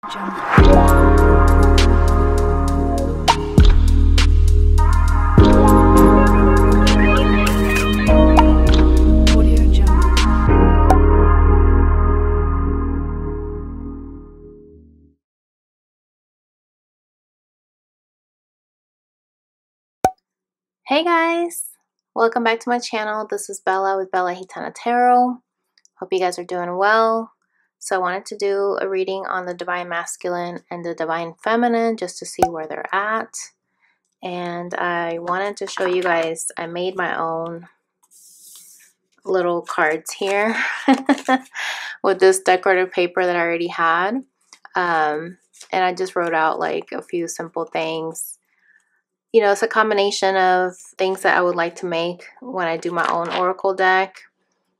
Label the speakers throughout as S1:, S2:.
S1: Hey guys, welcome back to my channel. This is Bella with Bella Gitana Tarot. Hope you guys are doing well. So I wanted to do a reading on the Divine Masculine and the Divine Feminine just to see where they're at. And I wanted to show you guys, I made my own little cards here with this decorative paper that I already had. And I just wrote out like a few simple things. You know, it's a combination of things that I would like to make when I do my own oracle deck,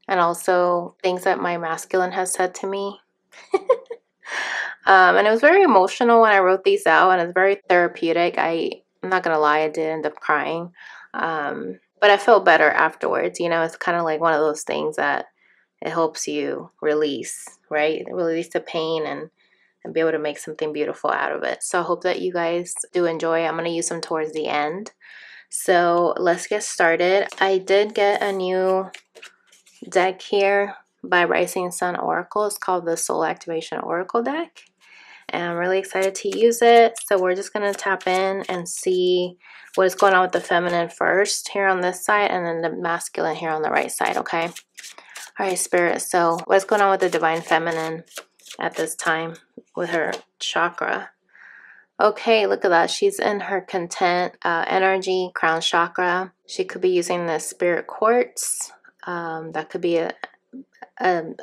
S1: and also things that my masculine has said to me. And it was very emotional when I wrote these out, and it's very therapeutic. I'm not gonna lie, I did end up crying, but I felt better afterwards. You know, it's kind of like one of those things that it helps you release, right? Release the pain and be able to make something beautiful out of it. So I hope that you guys do enjoy. I'm going to use them towards the end. So let's get started. I did get a new deck here by Rising Sun Oracle. It's called the Soul Activation Oracle deck. And I'm really excited to use it. So we're just going to tap in and see what is going on with the feminine first here on this side, and then the masculine here on the right side, okay? All right, Spirit. So what's going on with the Divine Feminine at this time with her chakra? Okay, look at that. She's in her content energy, crown chakra. She could be using the spirit quartz. That could be a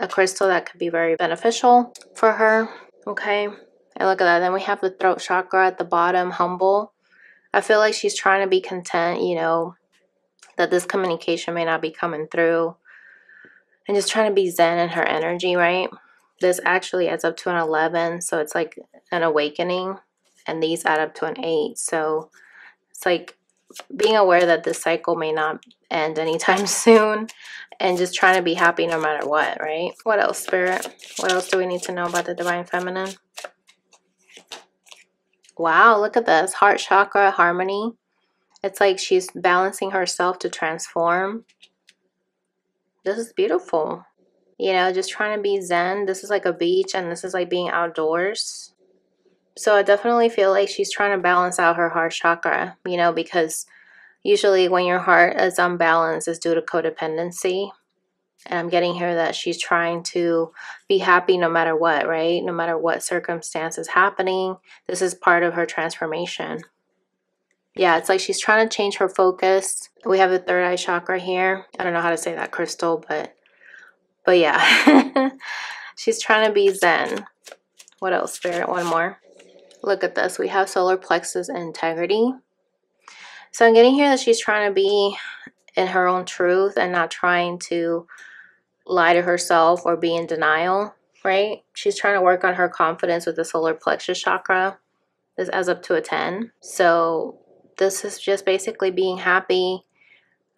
S1: crystal that could be very beneficial for her. Okay, and look at that. Then we have the throat chakra at the bottom, humble. I feel like she's trying to be content, you know, that this communication may not be coming through, and just trying to be zen in her energy, right? This actually adds up to an 11, so it's like an awakening, and these add up to an 8. So it's like being aware that this cycle may not end anytime soon, and just trying to be happy no matter what, right? What else, Spirit? What else do we need to know about the Divine Feminine? Wow, look at this. Heart chakra, harmony. It's like she's balancing herself to transform. This is beautiful. You know, just trying to be zen. This is like a beach, and this is like being outdoors. So I definitely feel like she's trying to balance out her heart chakra, you know, because usually when your heart is unbalanced, it's due to codependency. And I'm getting here that she's trying to be happy no matter what, right? No matter what circumstance is happening. This is part of her transformation. Yeah, it's like she's trying to change her focus. We have the third eye chakra here. I don't know how to say that crystal, but yeah. She's trying to be zen. What else, Spirit? One more. Look at this. We have solar plexus integrity. So I'm getting here that she's trying to be in her own truth and not trying to lie to herself or be in denial, right? She's trying to work on her confidence with the solar plexus chakra. This adds up to a 10. So this is just basically being happy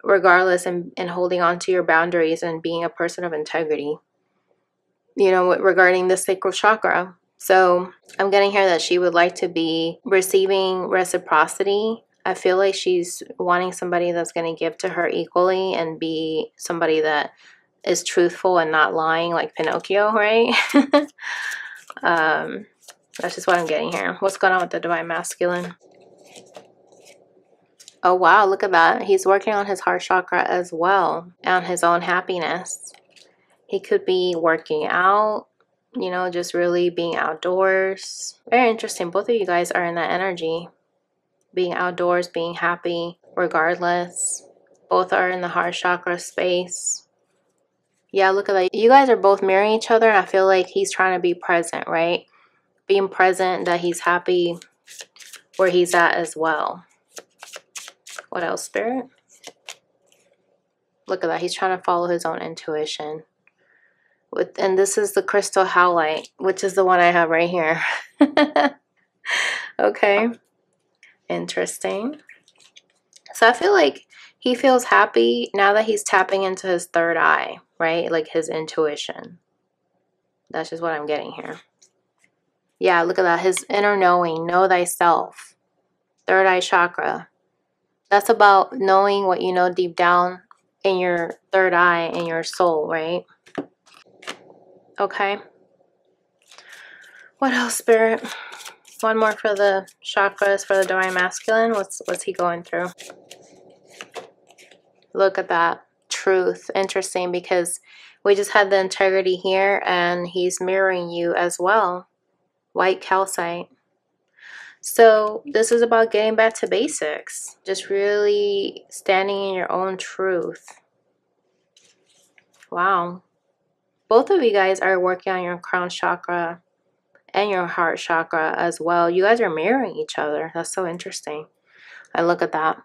S1: regardless, and holding on to your boundaries and being a person of integrity, you know, regarding the sacral chakra. So I'm getting here that she would like to be receiving reciprocity. I feel like she's wanting somebody that's going to give to her equally and be somebody that is truthful and not lying like Pinocchio, right? That's just what I'm getting here. What's going on with the Divine Masculine? Oh, wow, look at that. He's working on his heart chakra as well, on his own happiness. He could be working out, you know, just really being outdoors. Very interesting. Both of you guys are in that energy. Being outdoors, being happy, regardless. Both are in the heart chakra space. Yeah, look at that. You guys are both mirroring each other, and I feel like he's trying to be present, right? Being present, that he's happy where he's at as well. What else, Spirit? Look at that. He's trying to follow his own intuition. And this is the crystal howlite, which is the one I have right here. Okay. Interesting. So I feel like he feels happy now that he's tapping into his third eye, right? Like his intuition. That's just what I'm getting here. Yeah, look at that. His inner knowing, know thyself. Third eye chakra. That's about knowing what you know deep down in your third eye, in your soul, right? Okay. What else, Spirit? One more for the chakras, for the Divine Masculine. What's he going through? Look at that. Truth. Interesting, because we just had the integrity here, and he's mirroring you as well. White calcite. So this is about getting back to basics. Just really standing in your own truth. Wow. Both of you guys are working on your crown chakra and your heart chakra as well. You guys are mirroring each other. That's so interesting. I look at that.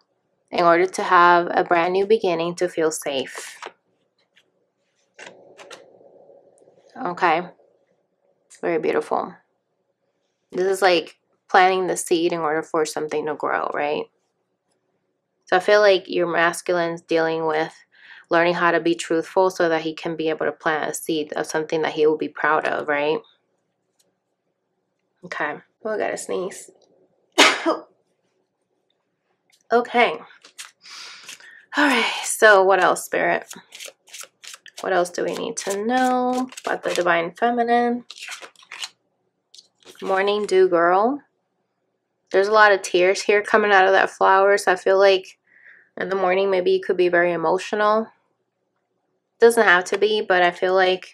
S1: In order to have a brand new beginning, to feel safe. Okay. Very beautiful. This is like planting the seed in order for something to grow, right? So I feel like your masculine's dealing with learning how to be truthful so that he can be able to plant a seed of something that he will be proud of, right? Okay. Oh, I gotta sneeze. Okay. All right. So what else, Spirit? What else do we need to know about the Divine Feminine? Morning Dew Girl. There's a lot of tears here coming out of that flower. So I feel like in the morning maybe you could be very emotional. Doesn't have to be, but I feel like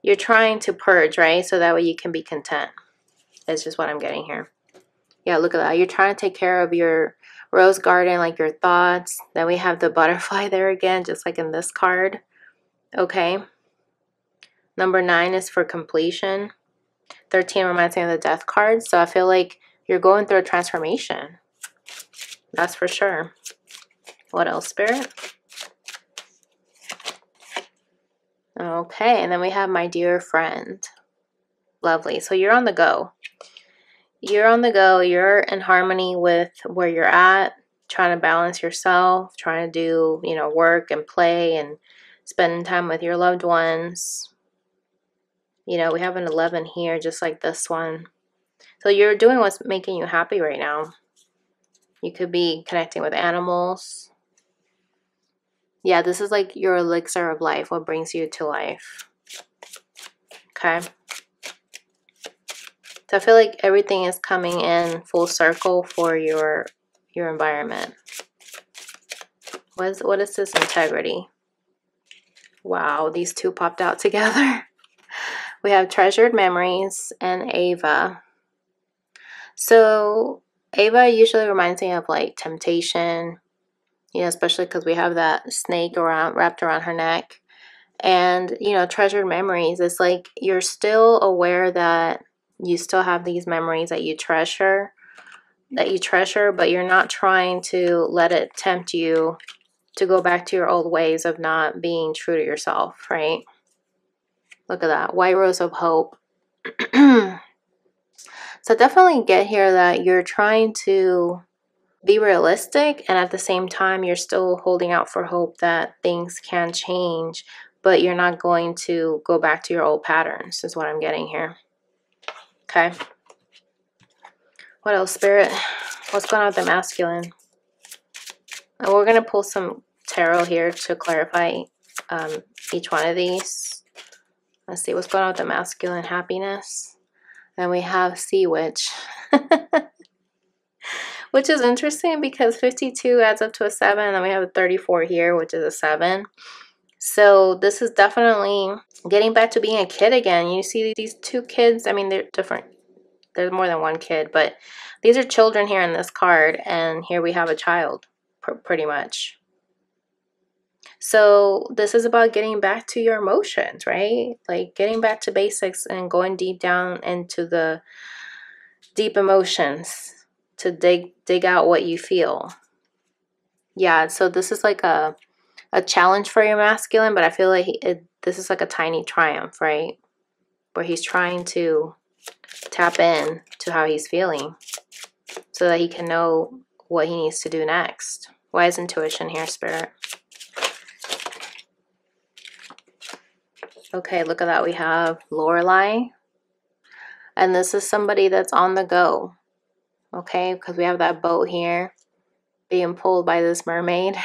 S1: you're trying to purge, right? So that way you can be content. That's just what I'm getting here. Yeah, look at that. You're trying to take care of your rose garden, like your thoughts. Then we have the butterfly there again, just like in this card. Okay. Number 9 is for completion. 13 reminds me of the death card. So I feel like you're going through a transformation. That's for sure. What else, Spirit? Okay, and then we have my dear friend. Lovely. So you're on the go. You're on the go. You're in harmony with where you're at, trying to balance yourself, trying to do, work and play and spending time with your loved ones. We have an 11 here, just like this one. So you're doing what's making you happy right now. You could be connecting with animals. Yeah, this is like your elixir of life, what brings you to life. Okay. So I feel like everything is coming in full circle for your environment. What is this integrity? Wow, these two popped out together. We have treasured memories and Ava. So Ava usually reminds me of like temptation, especially because we have that snake wrapped around her neck. And, treasured memories. It's like you're still aware that you still have these memories that you treasure, but you're not trying to let it tempt you to go back to your old ways of not being true to yourself, right? Look at that. White Rose of Hope. So definitely get here that you're trying to be realistic, and at the same time, you're still holding out for hope that things can change, but you're not going to go back to your old patterns, is what I'm getting here. Okay. What else, Spirit? What's going on with the masculine? And we're going to pull some tarot here to clarify each one of these. Let's see what's going on with the masculine. Happiness. Then we have Sea Witch. Which is interesting because 52 adds up to a 7. And then we have a 34 here, which is a 7. So this is definitely getting back to being a kid again. You see these two kids. I mean, they're different. There's more than one kid, but these are children here in this card. And here we have a child, pretty much. So this is about getting back to your emotions, right? Like getting back to basics and going deep down into the deep emotions to dig out what you feel. Yeah, so this is like a challenge for your masculine, but I feel like this is like a tiny triumph, right? Where he's trying to tap in to how he's feeling so that he can know what he needs to do next. Why is intuition here, Spirit? Okay, look at that. We have Lorelei. And this is somebody that's on the go, okay? Because we have that boat here being pulled by this mermaid.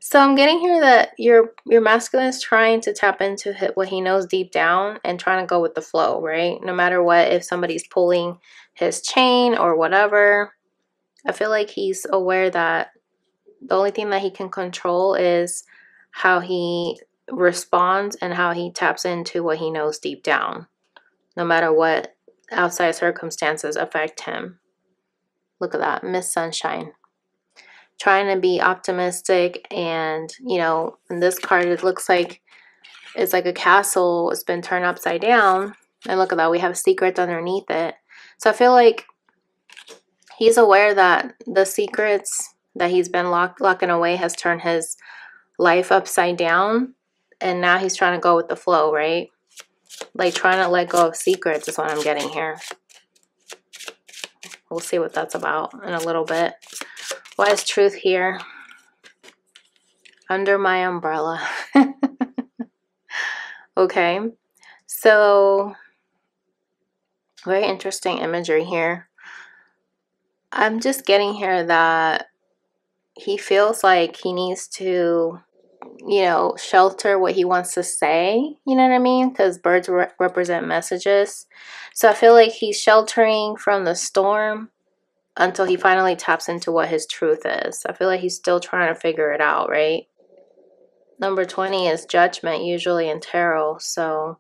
S1: So I'm getting here that your masculine is trying to tap into what he knows deep down and trying to go with the flow, right? No matter what, if somebody's pulling his chain or whatever, I feel like he's aware that the only thing that he can control is how he responds and how he taps into what he knows deep down, no matter what outside circumstances affect him. Look at that, Miss Sunshine. Trying to be optimistic, and you know, in this card it looks like it's like a castle. It's been turned upside down, and look at that, we have secrets underneath it. So I feel like he's aware that the secrets that he's been locking away has turned his life upside down, and now he's trying to go with the flow, right? Like trying to let go of secrets is what I'm getting here. We'll see what that's about in a little bit. Why is truth here? Under my umbrella. Okay, so very interesting imagery here. I'm just getting here that he feels like he needs to, you know, shelter what he wants to say, you know what I mean? Because birds represent messages. So I feel like he's sheltering from the storm until he finally taps into what his truth is. I feel like he's still trying to figure it out, right? Number 20 is judgment, usually in tarot. So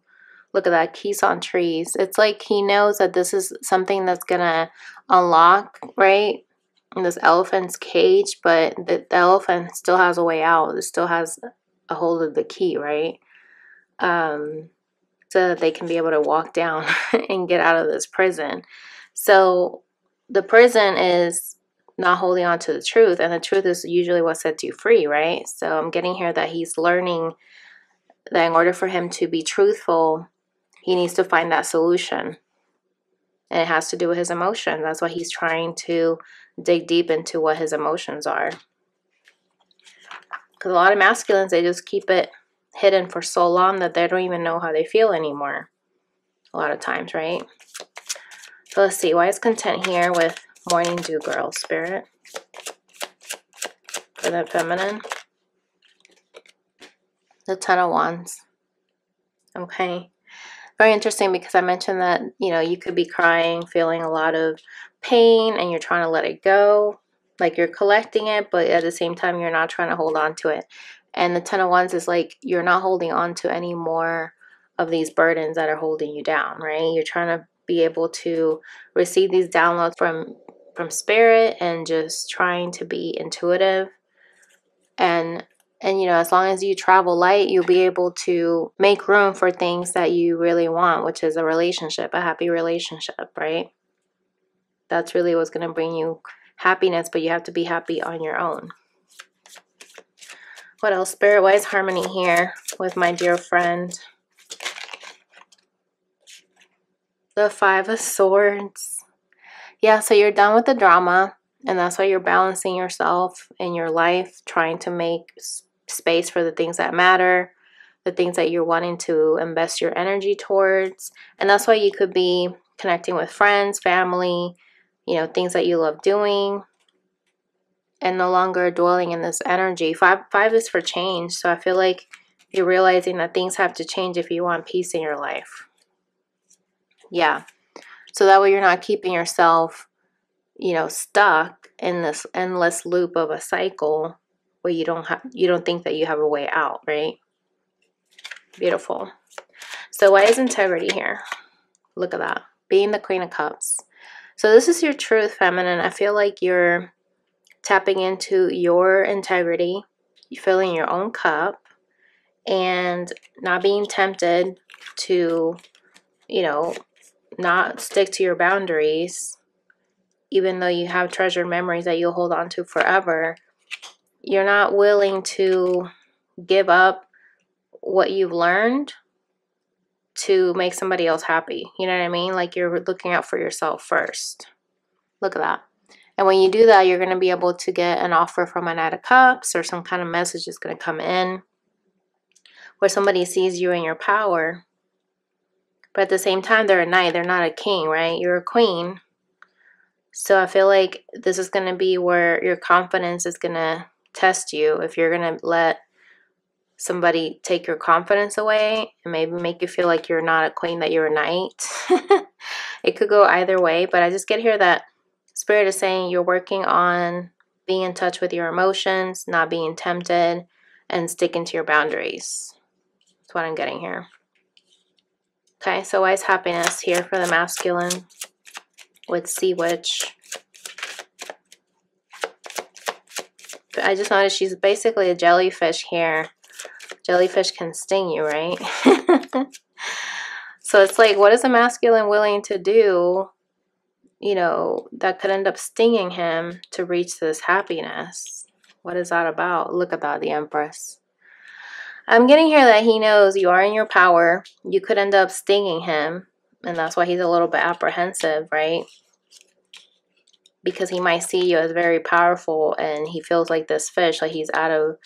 S1: look at that, keys on trees. It's like he knows that this is something that's going to unlock, right? In this elephant's cage, but the elephant still has a way out. It still has a hold of the key, right? So that they can be able to walk down and get out of this prison. So the prison is not holding on to the truth, and the truth is usually what sets you free, right? So I'm getting here that he's learning that in order for him to be truthful, he needs to find that solution. And it has to do with his emotions. That's why he's trying to dig deep into what his emotions are. Because a lot of masculines, they just keep it hidden for so long that they don't even know how they feel anymore. A lot of times, right? So let's see. Why is content here with Morning Dew Girl Spirit? For the feminine. The Ten of Wands. Okay. Very interesting, because I mentioned that, you know, you could be crying, feeling a lot of pain, and you're trying to let it go. Like you're collecting it, but at the same time, you're not trying to hold on to it. And the Ten of Wands is like you're not holding on to any more of these burdens that are holding you down, right? You're trying to be able to receive these downloads from spirit and just trying to be intuitive. And you know, as long as you travel light, you'll be able to make room for things that you really want, which is a relationship, a happy relationship, right? That's really what's going to bring you happiness, but you have to be happy on your own. What else? Spirit, why is harmony here with my dear friend? The Five of Swords. Yeah, so you're done with the drama, and that's why you're balancing yourself in your life, trying to make space for the things that matter, the things that you're wanting to invest your energy towards. And that's why you could be connecting with friends, family, you know, things that you love doing, and no longer dwelling in this energy. Five is for change. So I feel like you're realizing that things have to change if you want peace in your life. Yeah. So that way you're not keeping yourself, you know, stuck in this endless loop of a cycle where you don't think that you have a way out, right? Beautiful. So why is integrity here? Look at that. Being the Queen of Cups. So this is your truth, feminine. I feel like you're tapping into your integrity, filling your own cup, and not being tempted to, you know, not stick to your boundaries, even though you have treasured memories that you'll hold on to forever. You're not willing to give up what you've learned to make somebody else happy. You know what I mean? Like you're looking out for yourself first. Look at that. And when you do that, you're going to be able to get an offer from a Knight of Cups, or some kind of message is going to come in where somebody sees you in your power. But at the same time, they're a knight. They're not a king, right? You're a queen. So I feel like this is going to be where your confidence is going to test you. If you're going to let somebody take your confidence away and maybe make you feel like you're not a queen, that you're a knight. It could go either way, but I just get here that Spirit is saying you're working on being in touch with your emotions, not being tempted, and sticking to your boundaries. That's what I'm getting here. Okay, so why is happiness here for the masculine with Sea Witch? I just noticed she's basically a jellyfish here. Jellyfish can sting you, right? So it's like, what is a masculine willing to do, you know, that could end up stinging him to reach this happiness? What is that about? Look at that, the Empress. I'm getting here that he knows you are in your power. You could end up stinging him, and that's why he's a little bit apprehensive, right? Because he might see you as very powerful, and he feels like this fish, like he's out of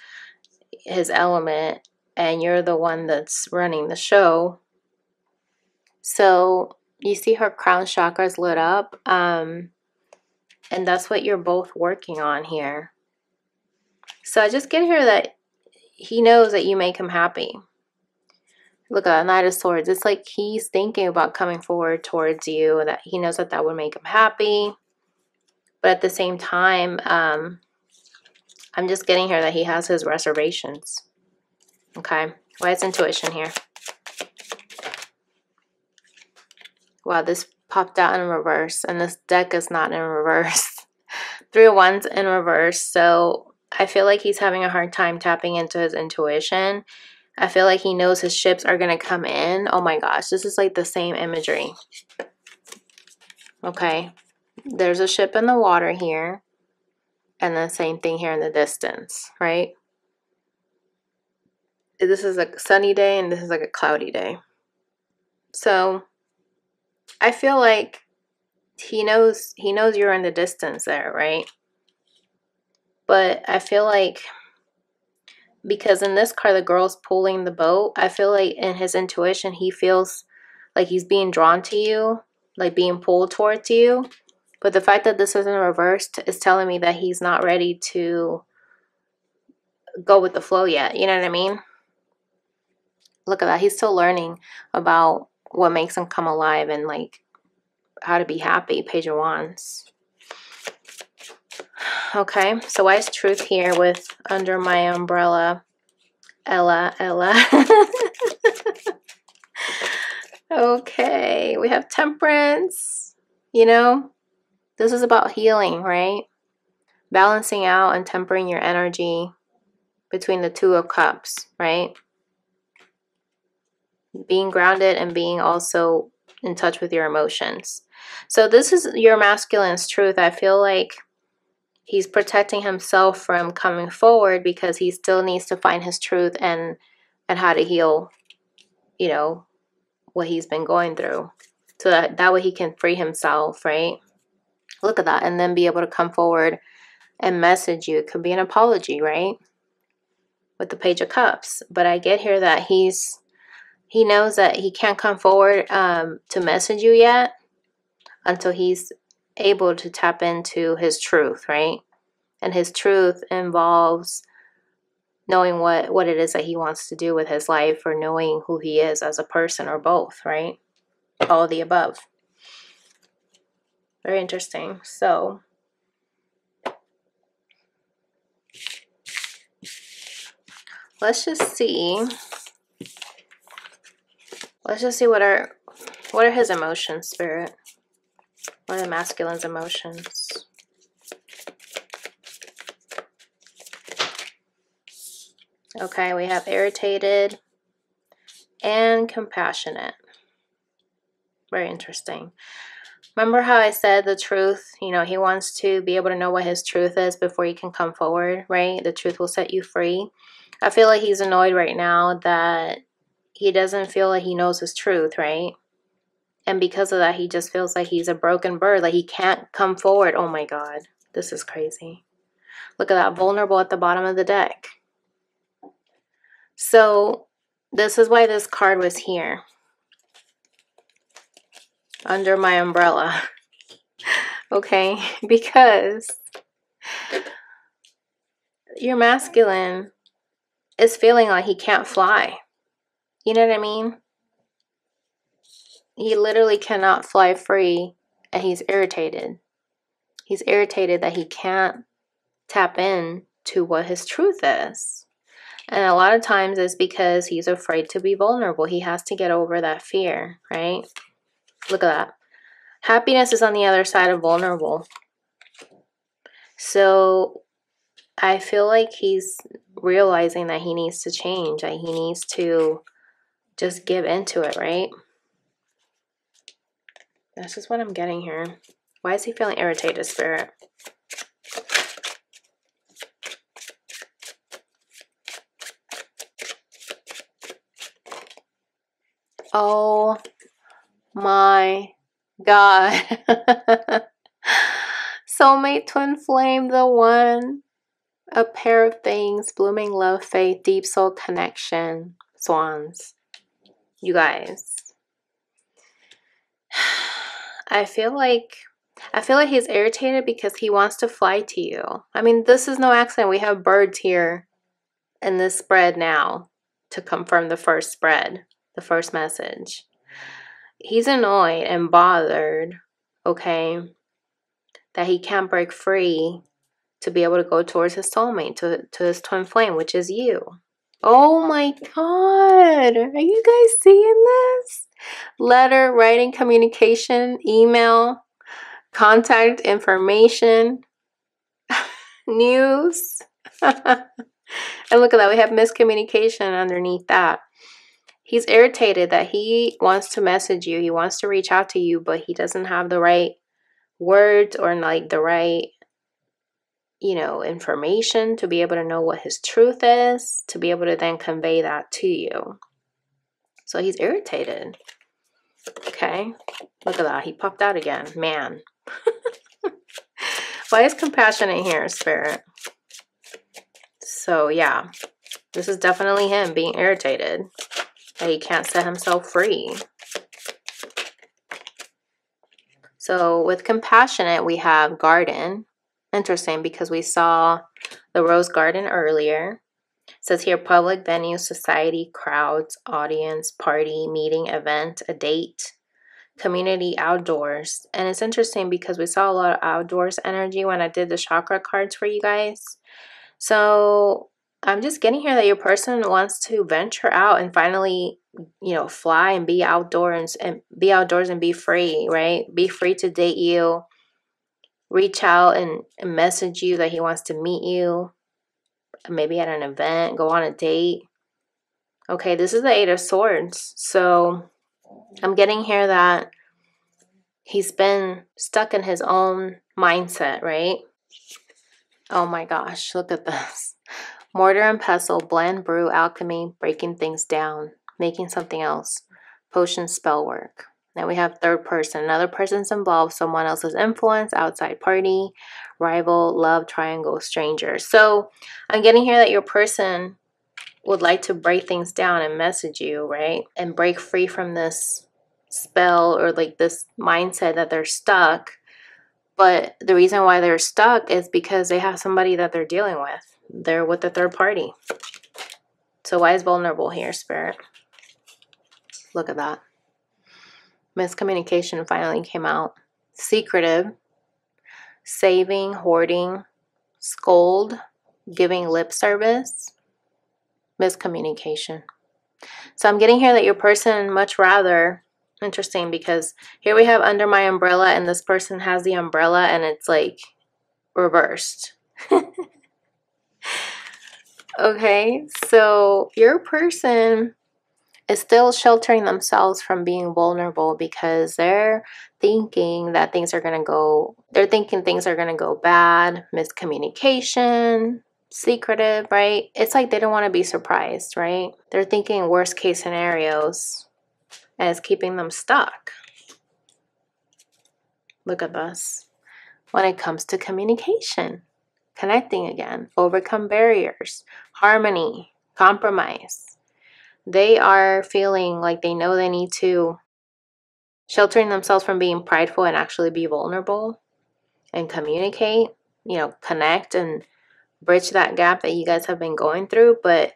S1: his element, and you're the one that's running the show. So you see her crown chakras lit up, and that's what you're both working on here. So I just get here that he knows that you make him happy. Look at that, Knight of Swords. It's like he's thinking about coming forward towards you, that he knows that that would make him happy. But at the same time, I'm just getting here that he has his reservations. Okay, why is intuition here? Wow, this popped out in reverse, and this deck is not in reverse. 3 of Wands in reverse, so I feel like he's having a hard time tapping into his intuition. I feel like he knows his ships are going to come in. Oh my gosh, this is like the same imagery. Okay, there's a ship in the water here, and the same thing here in the distance, right? This is a sunny day, and this is like a cloudy day. So I feel like he knows you're in the distance there, right? But I feel like, because in this card, the girl's pulling the boat, I feel like in his intuition, he feels like he's being drawn to you, like being pulled towards you. But the fact that this isn't reversed is telling me that he's not ready to go with the flow yet. You know what I mean? Look at that. He's still learning about what makes him come alive and like how to be happy. Page of Wands. Okay, so why is truth here with under my umbrella? Ella. Okay, we have temperance. You know, this is about healing, right? Balancing out and tempering your energy between the 2 of Cups, right? Being grounded and being also in touch with your emotions. So this is your masculine's truth. I feel like he's protecting himself from coming forward because he still needs to find his truth and how to heal, you know, what he's been going through. So that way he can free himself, right? Look at that. And then be able to come forward and message you. It could be an apology, right? With the Page of Cups. But I get here that he knows that he can't come forward to message you yet until he's able to tap into his truth, right? And his truth involves knowing what it is that he wants to do with his life, or knowing who he is as a person, or both, right? All of the above. Very interesting. So let's just see. Let's just see what are his emotions, Spirit. What are the masculine's emotions? Okay, we have irritated and compassionate. Very interesting. Remember how I said the truth, you know, he wants to be able to know what his truth is before he can come forward, right? The truth will set you free. I feel like he's annoyed right now that he doesn't feel like he knows his truth, right? And because of that, he just feels like he's a broken bird, like he can't come forward. Oh my God, this is crazy. Look at that, vulnerable at the bottom of the deck. So this is why this card was here. under my umbrella. Okay? Because your masculine is feeling like he can't fly. You know what I mean? He literally cannot fly free, and he's irritated. He's irritated that he can't tap in to what his truth is. And a lot of times it's because he's afraid to be vulnerable. He has to get over that fear, right? Look at that. Happiness is on the other side of vulnerable. So I feel like he's realizing that he needs to change, that he needs to just give into it, right? That's just what I'm getting here. Why is he feeling irritated, Spirit? Oh my God. Soulmate, twin flame, the one. A pair of things, blooming love, faith, deep soul connection, swans. You guys. I feel like he's irritated because he wants to fly to you. I mean, this is no accident. We have birds here in this spread now to confirm the first spread, the first message. He's annoyed and bothered, okay, that he can't break free to be able to go towards his soulmate, to his twin flame, which is you. Oh my God. Are you guys seeing this? Letter, writing, communication, email, contact information, news. And look at that. We have miscommunication underneath that. He's irritated that he wants to message you. He wants to reach out to you, but he doesn't have the right words or like the right, information to be able to know what his truth is, to be able to then convey that to you. So he's irritated. Okay. Look at that. He popped out again. Man. Why is compassionate here, Spirit? So yeah, this is definitely him being irritated that he can't set himself free. So with compassionate, we have garden. Interesting, because we saw the rose garden earlier. It says here, public venue, society, crowds, audience, party, meeting, event, a date, community, outdoors. And it's interesting because we saw a lot of outdoors energy when I did the chakra cards for you guys. So I'm just getting here that your person wants to venture out and finally, fly and be outdoors and be free, right? Be free to date you. Reach out and message you that he wants to meet you. Maybe at an event, go on a date. Okay, this is the Eight of Swords. So I'm getting here that he's been stuck in his own mindset, right? Oh my gosh, look at this. Mortar and pestle, blend, brew, alchemy, breaking things down, making something else, potion, spell work. Then we have third person. Another person's involved, someone else's influence, outside party, rival, love, triangle, stranger. So I'm getting here that your person would like to break things down and message you, right? And break free from this spell or like this mindset that they're stuck. But the reason why they're stuck is because they have somebody that they're dealing with. They're with the third party. So why is vulnerable here, Spirit? Look at that. Miscommunication finally came out. Secretive. Saving, hoarding, scold, giving lip service. Miscommunication. So I'm getting here that your person much rather, interesting, because here we have under my umbrella and this person has the umbrella and it's like reversed. Okay, so your person is still sheltering themselves from being vulnerable because they're thinking that things are going to go, bad, miscommunication, secretive, right? It's like they don't want to be surprised, right? They're thinking worst case scenarios and it's keeping them stuck. Look at this. When it comes to communication, connecting again, overcome barriers, harmony, compromise. They are feeling like they know they need to sheltering themselves from being prideful and actually be vulnerable and communicate, connect and bridge that gap that you guys have been going through. But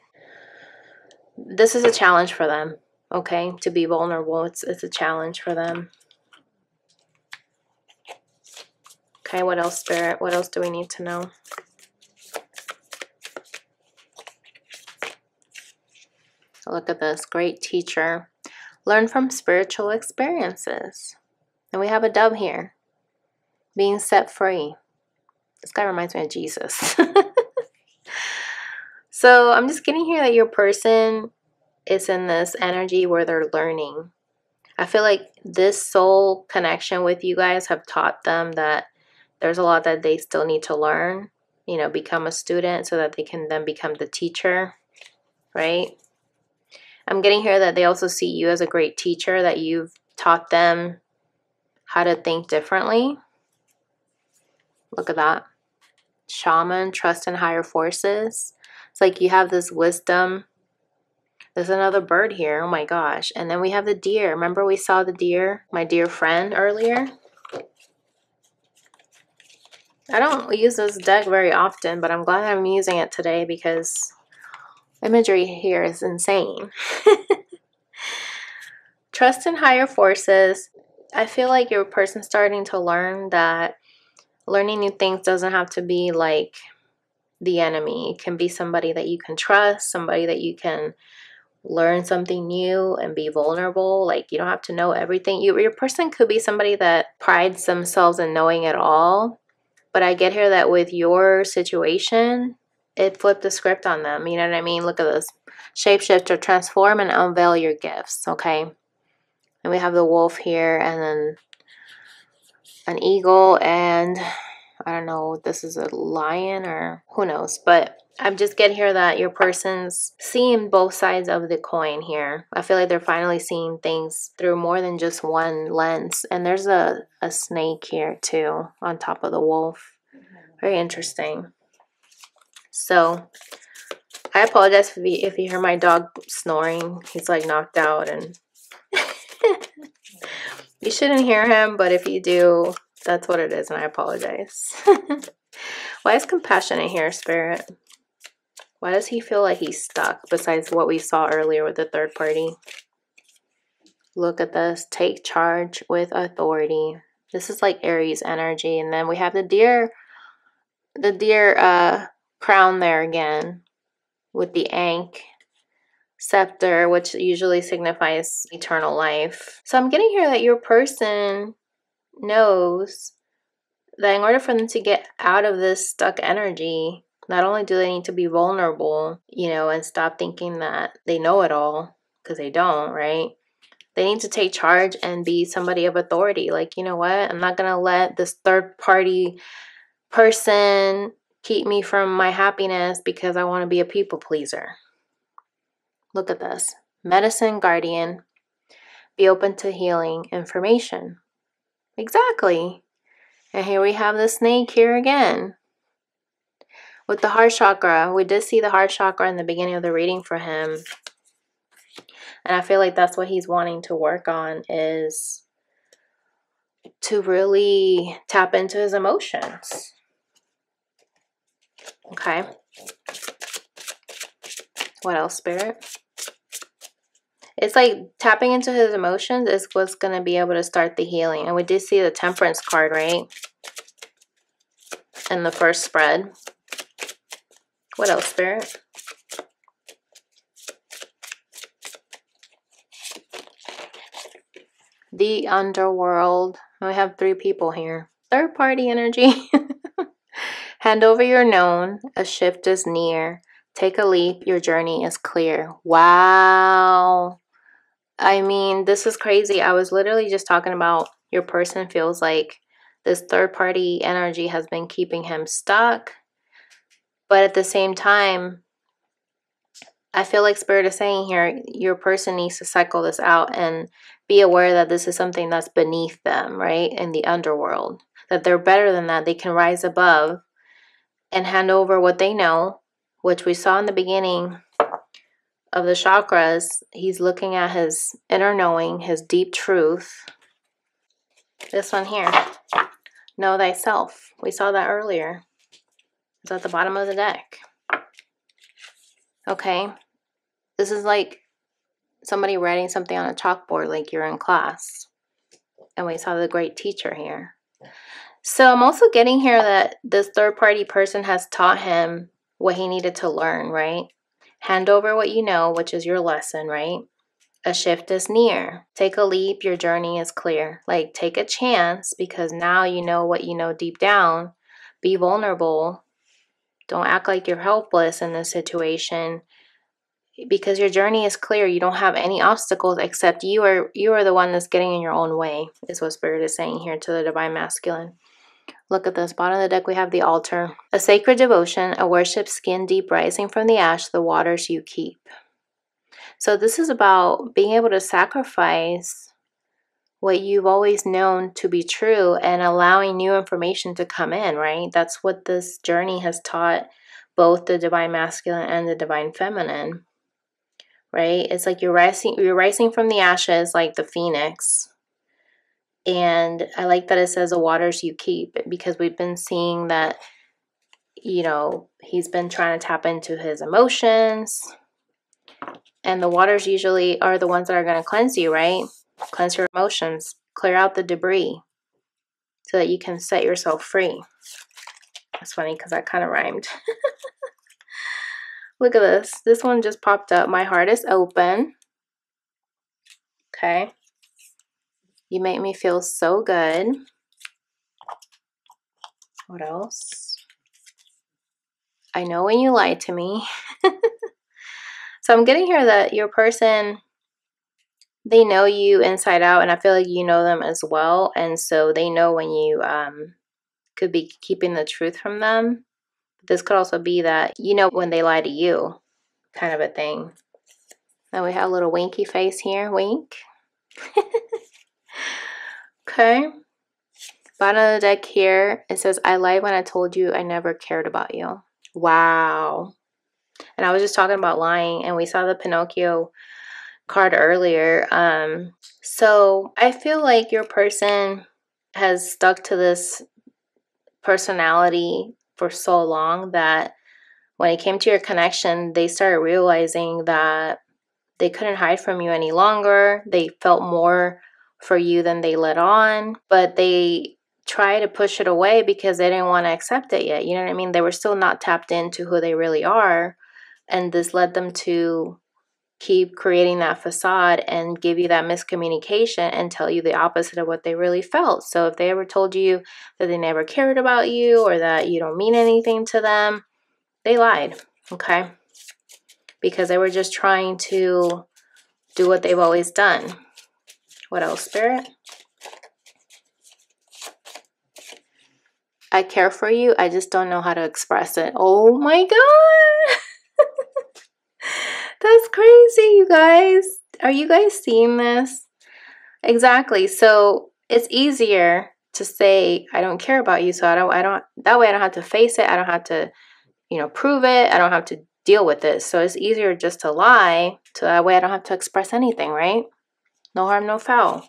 S1: this is a challenge for them, okay? To be vulnerable, it's a challenge for them. Okay, what else, Spirit? What else do we need to know? Look at this. Great teacher. Learn from spiritual experiences. And we have a dove here. Being set free. This guy reminds me of Jesus. So I'm just getting here that your person is in this energy where they're learning. I feel like this soul connection with you guys have taught them that there's a lot that they still need to learn, become a student so that they can then become the teacher, right? I'm getting here that they also see you as a great teacher, that you've taught them how to think differently. Look at that. Shaman, trust in higher forces. It's like you have this wisdom. There's another bird here. Oh my gosh. And then we have the deer. Remember we saw the deer, my dear friend, earlier? I don't use this deck very often, but I'm glad I'm using it today because imagery here is insane. Trust in higher forces. I feel like your person's starting to learn that learning new things doesn't have to be like the enemy. It can be somebody that you can trust, somebody that you can learn something new and be vulnerable. Like, you don't have to know everything. Your person could be somebody that prides themselves in knowing it all. But I get here that with your situation, it flipped the script on them. You know what I mean? Look at this. Shapeshifter, transform and unveil your gifts, okay? And we have the wolf here and then an eagle and I don't know, this is a lion or who knows. But I'm just getting here that your person's seeing both sides of the coin here. I feel like they're finally seeing things through more than just one lens. And there's a snake here too on top of the wolf. Very interesting. So I apologize if you hear my dog snoring. He's like knocked out and you shouldn't hear him, but if you do, that's what it is, and I apologize. Why is compassionate here, Spirit? Why does he feel like he's stuck besides what we saw earlier with the third party? Look at this. Take charge with authority. This is like Aries energy. And then we have the deer crown there again with the Ankh scepter, which usually signifies eternal life. So I'm getting here that your person knows that in order for them to get out of this stuck energy, not only do they need to be vulnerable, and stop thinking that they know it all, because they don't, right? They need to take charge and be somebody of authority. Like, you know what? I'm not going to let this third party person keep me from my happiness because I want to be a people pleaser. Look at this. Medicine guardian. Be open to healing information. Exactly. And here we have the snake here again. With the heart chakra, we did see the heart chakra in the beginning of the reading for him. And I feel like that's what he's wanting to work on, is to really tap into his emotions. Okay. What else, Spirit? It's like tapping into his emotions is what's going to be able to start the healing. And we did see the Temperance card, right? In the first spread. What else, Spirit? The underworld. We have 3 people here. Third party energy. Hand over your known. A shift is near. Take a leap. Your journey is clear. Wow. I mean, this is crazy. I was literally just talking about your person feels like this third party energy has been keeping him stuck. But at the same time, I feel like Spirit is saying here, your person needs to cycle this out and be aware that this is something that's beneath them, right? In the underworld. That they're better than that. They can rise above and hand over what they know, which we saw in the beginning of the chakras. He's looking at his inner knowing, his deep truth. This one here. Know thyself. We saw that earlier. It's at the bottom of the deck. Okay. This is like somebody writing something on a chalkboard like you're in class. And we saw the great teacher here. So I'm also getting here that this third party person has taught him what he needed to learn, right? Hand over what you know, which is your lesson, right? A shift is near. Take a leap, your journey is clear. Like, take a chance because now you know what you know deep down. Be vulnerable. Don't act like you're helpless in this situation because your journey is clear. You don't have any obstacles except you are the one that's getting in your own way, is what Spirit is saying here to the Divine Masculine. Look at this. Bottom of the deck, we have the altar. A sacred devotion, a worship skin deep rising from the ash, the waters you keep. So this is about being able to sacrifice what you've always known to be true and allowing new information to come in, right? That's what this journey has taught both the Divine Masculine and the Divine Feminine, right? It's like you're rising from the ashes like the phoenix. And I like that it says the waters you keep, because we've been seeing that, you know, he's been trying to tap into his emotions. And the waters usually are the ones that are going to cleanse you, right? Cleanse your emotions, clear out the debris so that you can set yourself free. That's funny because that kind of rhymed. Look at this. This one just popped up. My heart is open. Okay. You make me feel so good. What else? I know when you lie to me. So I'm getting here that your person, they know you inside out, and I feel like you know them as well. And so they know when you could be keeping the truth from them. This could also be that you know when they lie to you, kind of a thing. Now we have a little winky face here. Wink. Okay. Bottom of the deck here, it says, I lied when I told you I never cared about you. Wow. And I was just talking about lying, and we saw the Pinocchio card earlier. So I feel like your person has stuck to this personality for so long that when it came to your connection, they started realizing that they couldn't hide from you any longer. They felt more for you than they let on, but they try to push it away because they didn't want to accept it yet. You know what I mean? They were still not tapped into who they really are. And this led them to keep creating that facade and give you that miscommunication and tell you the opposite of what they really felt. So if they ever told you that they never cared about you or that you don't mean anything to them, they lied, okay? Because they were just trying to do what they've always done. What else, Spirit? I care for you. I just don't know how to express it. Oh my God. That's crazy, you guys. Are you guys seeing this? Exactly. So it's easier to say, I don't care about you. So that way I don't have to face it. I don't have to, prove it. I don't have to deal with it. So it's easier just to lie. So that way I don't have to express anything, right? No harm, no foul.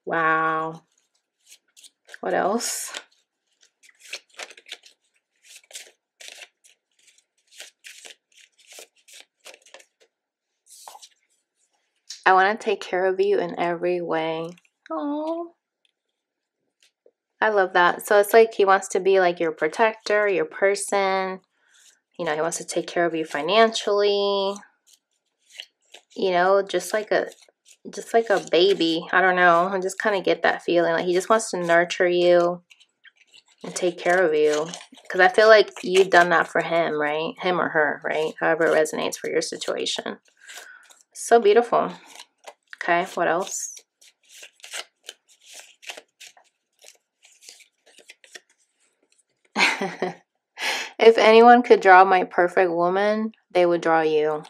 S1: Wow. What else? I want to take care of you in every way. Oh, I love that. So it's like he wants to be like your protector, your person. He wants to take care of you financially. Just like a baby. I don't know. I just kind of get that feeling. Like he just wants to nurture you and take care of you. Because I feel like you've done that for him, right? Him or her, right? However it resonates for your situation. So beautiful. Okay, what else? If anyone could draw my perfect woman, they would draw you.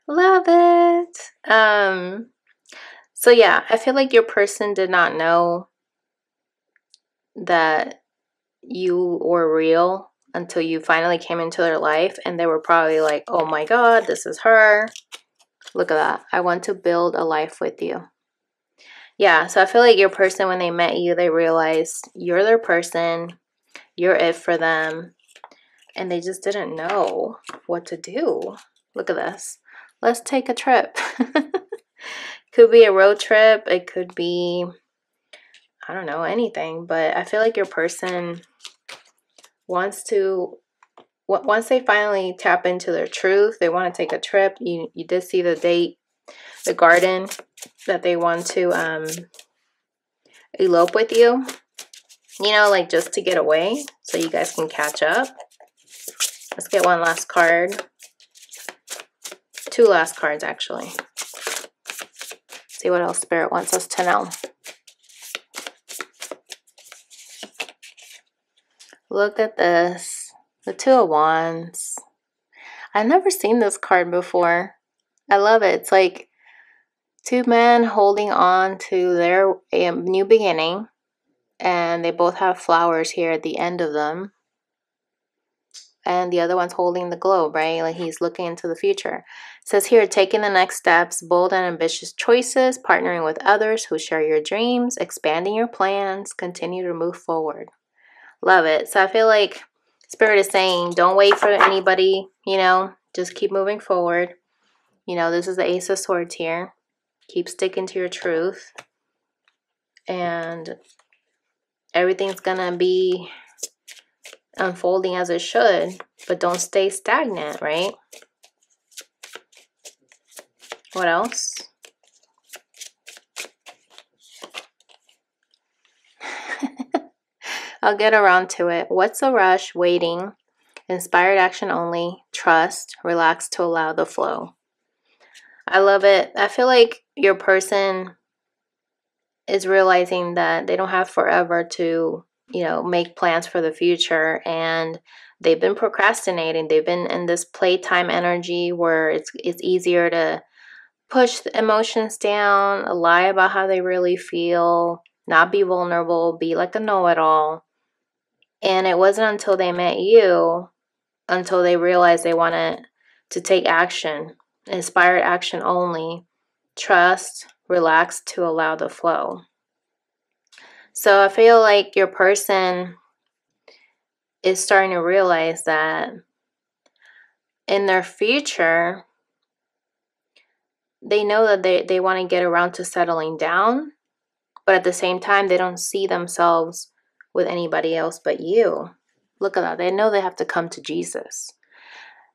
S1: Love it. So yeah, I feel like your person did not know that you were real until you finally came into their life, and they were probably like, oh my God, this is her. Look at that. I want to build a life with you. Yeah, so I feel like your person, when they met you, they realized you're their person, you're it for them, and they just didn't know what to do. Look at this. Let's take a trip. Could be a road trip. It could be, I don't know, anything. But I feel like your person wants to, once they finally tap into their truth, they want to take a trip. You did see the date, the garden that they want to elope with you. You know, like just to get away so you guys can catch up. Let's get one last card. Two last cards, actually. See what else Spirit wants us to know. Look at this. The Two of Wands. I've never seen this card before. I love it. It's like two men holding on to their new beginning. And they both have flowers here at the end of them. And the other one's holding the globe, right? Like he's looking into the future. It says here, taking the next steps, bold and ambitious choices, partnering with others who share your dreams, expanding your plans, continue to move forward. Love it. So I feel like Spirit is saying, don't wait for anybody, you know, just keep moving forward. You know, this is the Ace of Swords here. Keep sticking to your truth. And everything's gonna be unfolding as it should, but don't stay stagnant, right? What else? I'll get around to it. What's the rush? Waiting. Inspired action only. Trust. Relax to allow the flow. I love it. I feel like your person is realizing that they don't have forever to, you know, make plans for the future, and they've been procrastinating. They've been in this playtime energy where it's easier to push the emotions down, lie about how they really feel, not be vulnerable, be like a know-it-all. And it wasn't until they met you, until they realized they wanted to take action, inspired action only, trust, relax to allow the flow. So I feel like your person is starting to realize that in their future, they know that they want to get around to settling down, but at the same time, they don't see themselves with anybody else but you. Look at that. They know they have to come to Jesus.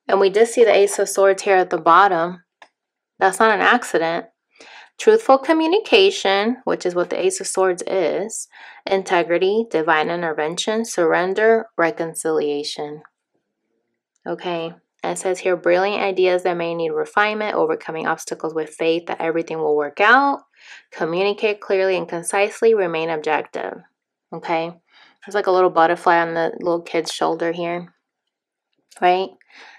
S1: And we did see the Ace of Swords here at the bottom. That's not an accident. Truthful communication, which is what the Ace of Swords is. Integrity, divine intervention, surrender, reconciliation. Okay. And it says here, brilliant ideas that may need refinement, overcoming obstacles with faith that everything will work out. Communicate clearly and concisely, remain objective. Okay. There's like a little butterfly on the little kid's shoulder here. Right?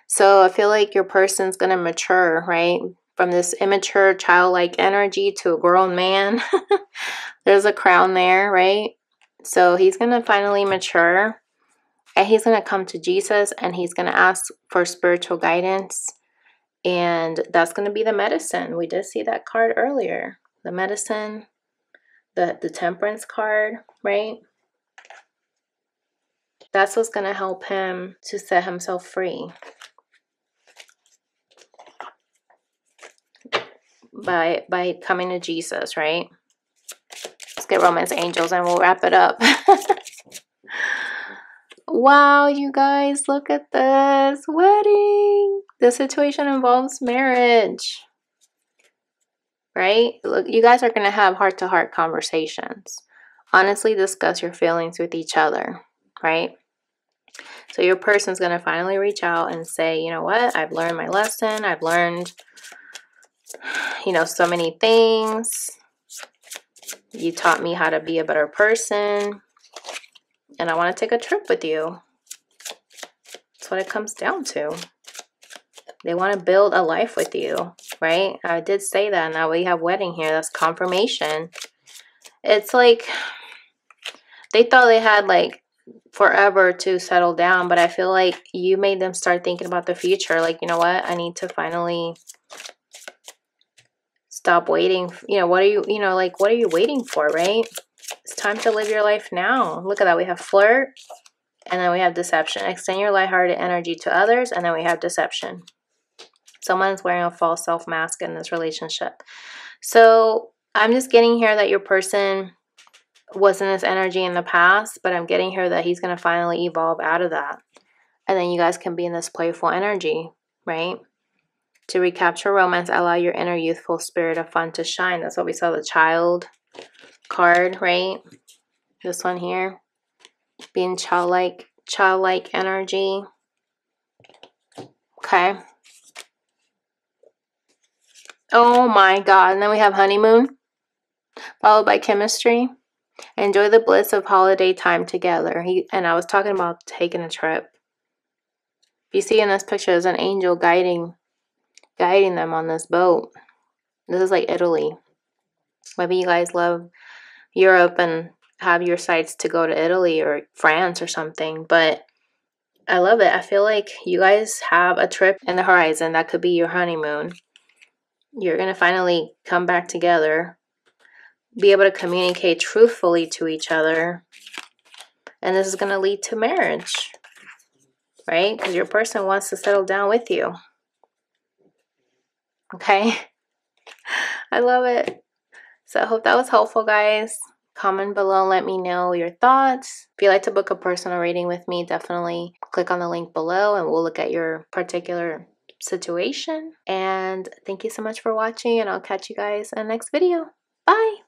S1: So I feel like your person's going to mature, right? From this immature, childlike energy to a grown man. There's a crown there, right? So he's going to finally mature. And he's going to come to Jesus and he's going to ask for spiritual guidance. And that's going to be the medicine. We did see that card earlier. The medicine, the temperance card, right? That's what's going to help him to set himself free. By coming to Jesus, right? Let's get Romance Angels and we'll wrap it up. Wow, you guys, look at this. Wedding. This situation involves marriage. Right? Look, you guys are going to have heart-to-heart conversations. Honestly, discuss your feelings with each other. Right? So your person's going to finally reach out and say, you know what? I've learned my lesson. I've learned, you know, so many things. You taught me how to be a better person. And I want to take a trip with you. That's what it comes down to. They want to build a life with you, right? I did say that. Now we have wedding here. That's confirmation. It's like they thought they had like forever to settle down, but I feel like you made them start thinking about the future. Like, you know what? I need to finally Stop waiting. You know, what are you, like, what are you waiting for, right? It's time to live your life now. Look at that. We have flirt, and then we have deception. Extend your lighthearted energy to others, and then we have deception. Someone's wearing a false self mask in this relationship. So I'm just getting here that your person was in this energy in the past, but I'm getting here that he's going to finally evolve out of that. And then you guys can be in this playful energy, right? To recapture romance, allow your inner youthful spirit of fun to shine. That's what we saw, the child card, right? This one here. Being childlike energy. Okay. Oh my God. And then we have honeymoon, followed by chemistry. Enjoy the bliss of holiday time together. And I was talking about taking a trip. You see in this picture, there's an angel guiding them on this boat. This is like Italy. Maybe you guys love Europe and have your sights to go to Italy or France or something. But I love it. I feel like you guys have a trip in the horizon. That could be your honeymoon. You're going to finally come back together, be able to communicate truthfully to each other. And this is going to lead to marriage, right? Because your person wants to settle down with you. Okay? I love it. So I hope that was helpful, guys. Comment below and let me know your thoughts. If you'd like to book a personal reading with me, definitely click on the link below and we'll look at your particular situation. And thank you so much for watching, and I'll catch you guys in the next video. Bye!